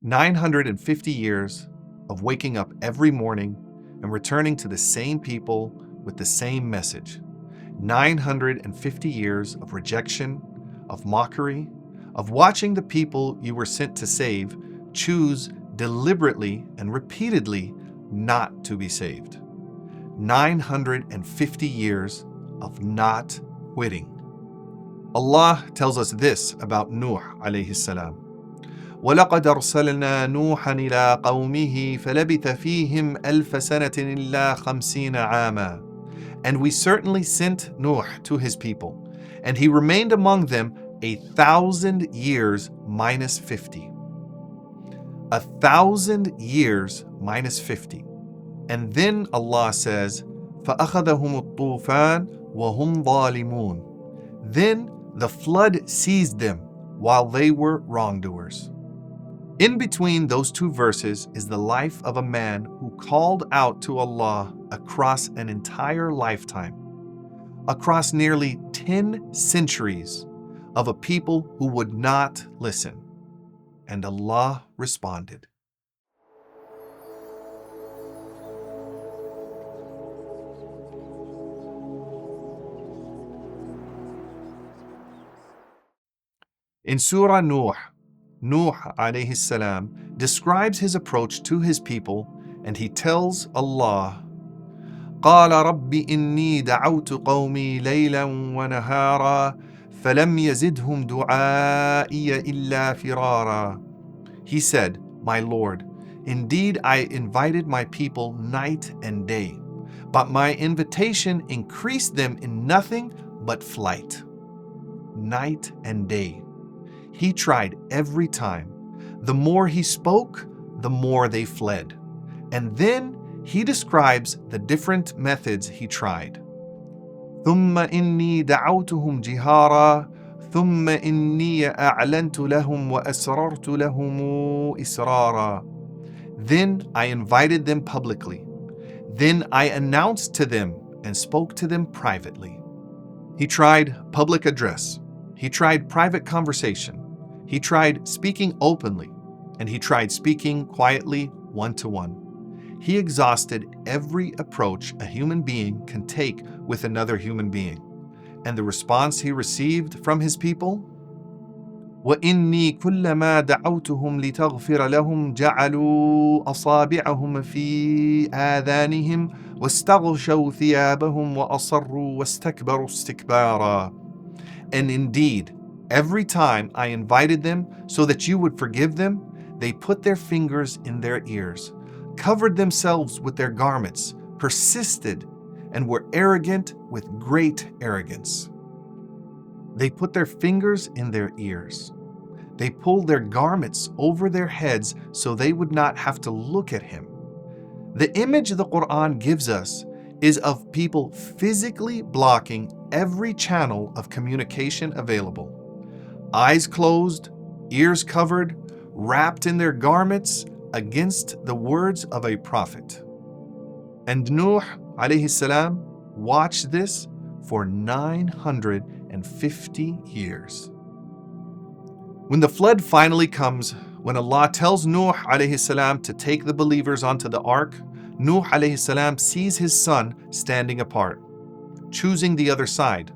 950 years of waking up every morning and returning to the same people with the same message. 950 years of rejection, of mockery, of watching the people you were sent to save choose deliberately and repeatedly not to be saved. 950 years of not quitting. Allah tells us this about Nuh alayhi salam. وَلَقَدْ أَرْسَلْنَا نُوحًا إِلَىٰ قَوْمِهِ فَلَبِثَ فِيهِمْ أَلْفَ سَنَةٍ إِلَّا 50 عَامًا. And we certainly sent Nuh to his people, and he remained among them 1,000 years minus 50. 1,000 years minus 50. And then Allah says, فَأَخَذَهُمُ الطُّوفَانُ وَهُمْ ظَالِمُونَ. Then the flood seized them while they were wrongdoers. In between those two verses is the life of a man who called out to Allah across an entire lifetime, across nearly 10 centuries of a people who would not listen. And Allah responded. In Surah Nuh, Nuh alayhi salam describes his approach to his people, and he tells Allah, قَالَ رَبِّ إِنِّي دَعَوْتُ قَوْمِي لَيْلًا وَنَهَارًا فَلَمْ يَزِدْهُمْ دُعَائِيَ إِلَّا فِرَارًا. He said, My Lord, indeed I invited my people night and day, but my invitation increased them in nothing but flight. Night and day. He tried every time. The more he spoke, the more they fled. And then he describes the different methods he tried. ثُمَّ إِنِّي دَعَوْتُهُمْ جِهَارًا ثُمَّ إِنِّي أَعْلَنْتُ لَهُمْ وَأَسْرَرْتُ لَهُمْ إِسْرَارًا. Then I invited them publicly. Then I announced to them and spoke to them privately. He tried public address. He tried private conversation. He tried speaking openly, and he tried speaking quietly one-to-one. He exhausted every approach a human being can take with another human being. And the response he received from his people? وَإِنِّي كُلَّمَا دَعَوْتُهُمْ لِتَغْفِرَ لَهُمْ جَعَلُوا أَصَابِعَهُمْ فِي آذَانِهِمْ وَاسْتَغْشَوْا ثِيَابَهُمْ وَأَصَرُّوا وَاسْتَكْبَرُوا اسْتِكْبَارًا. And indeed, every time I invited them so that you would forgive them, they put their fingers in their ears, covered themselves with their garments, persisted, and were arrogant with great arrogance. They put their fingers in their ears. They pulled their garments over their heads so they would not have to look at him. The image the Qur'an gives us is of people physically blocking every channel of communication available. Eyes closed, ears covered, wrapped in their garments against the words of a prophet. And Nuh alayhi salam watched this for 950 years. When the flood finally comes, when Allah tells Nuh alayhi salam to take the believers onto the ark, Nuh alayhi salam sees his son standing apart, choosing the other side.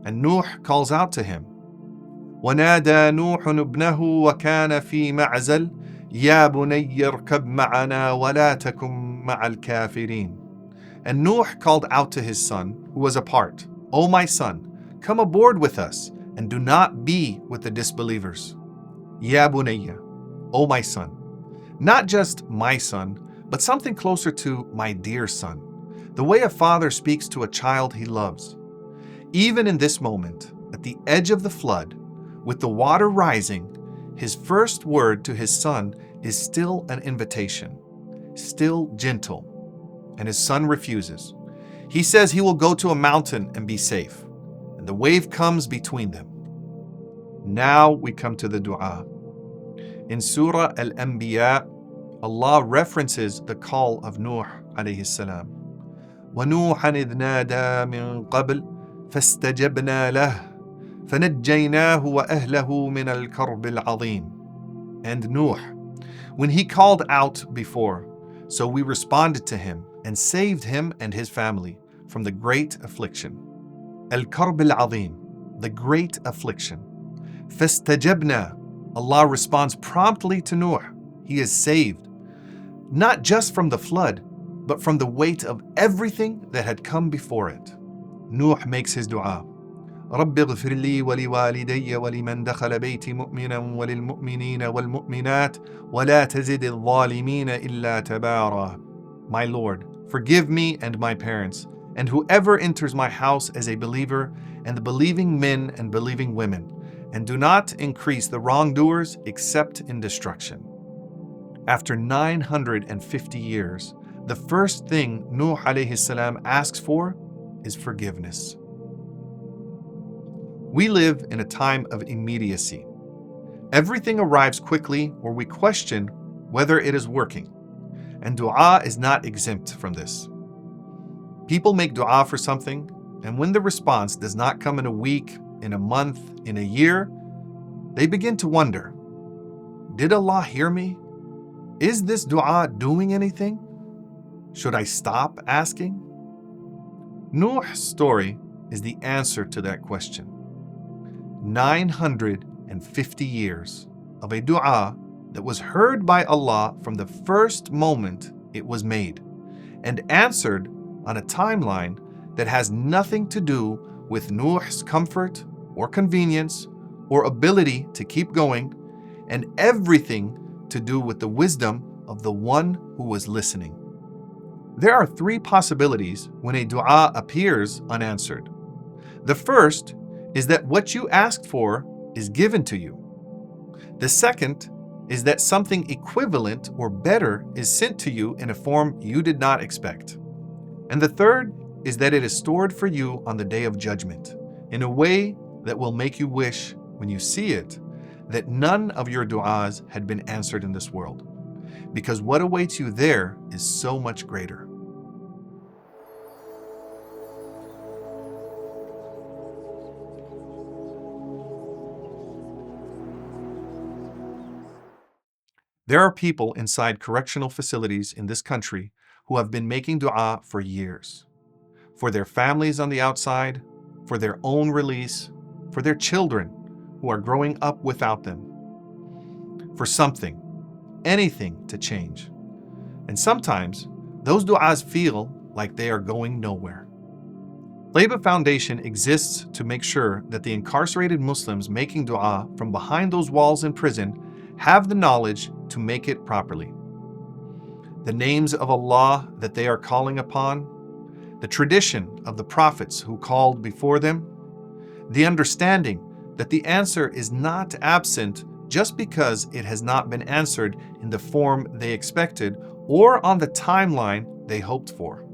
And Nuh calls out to him, وَنَادَى نُوحٌ ابْنَهُ وَكَانَ فِي مَعْزَلٍ يَا بُنَيَّ ارْكَبْ مَعَنَا وَلَا تَكُنْ مَعَ الْكَافِرِينَ. And Nuh called out to his son, who was apart, O my son, come aboard with us, and do not be with the disbelievers. Ya bunayya, O my son. Not just my son, but something closer to my dear son. The way a father speaks to a child he loves. Even in this moment, at the edge of the flood, with the water rising, his first word to his son is still an invitation, still gentle. And his son refuses. He says he will go to a mountain and be safe. And the wave comes between them. Now we come to the du'a. In Surah Al-Anbiya, Allah references the call of Nuh alayhi salam. وَنُوحًا إِذْ نَادَى مِن قَبْلِ فَاسْتَجَبْنَا لَهُ فَنَجَّيْنَاهُ وَأَهْلَهُ مِنَ الْكَرْبِ الْعَظِيمِ. And Nuh, when he called out before. So we responded to him and saved him and his family from the great affliction. Al-Karb al-Azim, the great affliction. Fastajabna, Allah responds promptly to Nuh. He is saved, not just from the flood, but from the weight of everything that had come before it. Nuh makes his dua. رب اغفر لي ولوالدي ولمن دخل بيتي مؤمنا وللمؤمنين والمؤمنات ولا تزد الظالمين إلا تبارا. My Lord, forgive me and my parents, and whoever enters my house as a believer, and the believing men and believing women, and do not increase the wrongdoers except in destruction. After 950 years, the first thing Nuh alayhi salam asks for is forgiveness. We live in a time of immediacy. Everything arrives quickly, or we question whether it is working. And dua is not exempt from this. People make dua for something, and when the response does not come in a week, in a month, in a year, they begin to wonder, did Allah hear me? Is this dua doing anything? Should I stop asking? Nuh's story is the answer to that question. 950 years of a dua that was heard by Allah from the first moment it was made, and answered on a timeline that has nothing to do with Nuh's comfort or convenience or ability to keep going, and everything to do with the wisdom of the one who was listening. There are three possibilities when a dua appears unanswered. The first is that what you asked for is given to you. The second is that something equivalent or better is sent to you in a form you did not expect. And the third is that it is stored for you on the day of judgment in a way that will make you wish, when you see it, that none of your du'as had been answered in this world, because what awaits you there is so much greater. There are people inside correctional facilities in this country who have been making dua for years. For their families on the outside, for their own release, for their children who are growing up without them. For something, anything to change. And sometimes those du'as feel like they are going nowhere. Taiba Foundation exists to make sure that the incarcerated Muslims making dua from behind those walls in prison have the knowledge to make it properly. The names of Allah that they are calling upon, the tradition of the prophets who called before them, the understanding that the answer is not absent just because it has not been answered in the form they expected or on the timeline they hoped for.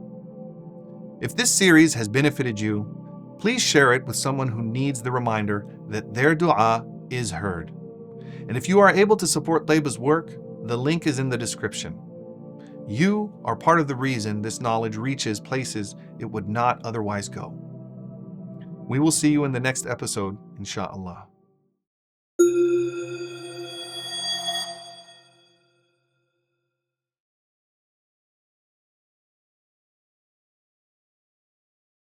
If this series has benefited you, please share it with someone who needs the reminder that their dua is heard. And if you are able to support Taiba's work, the link is in the description. You are part of the reason this knowledge reaches places it would not otherwise go. We will see you in the next episode, inshaAllah.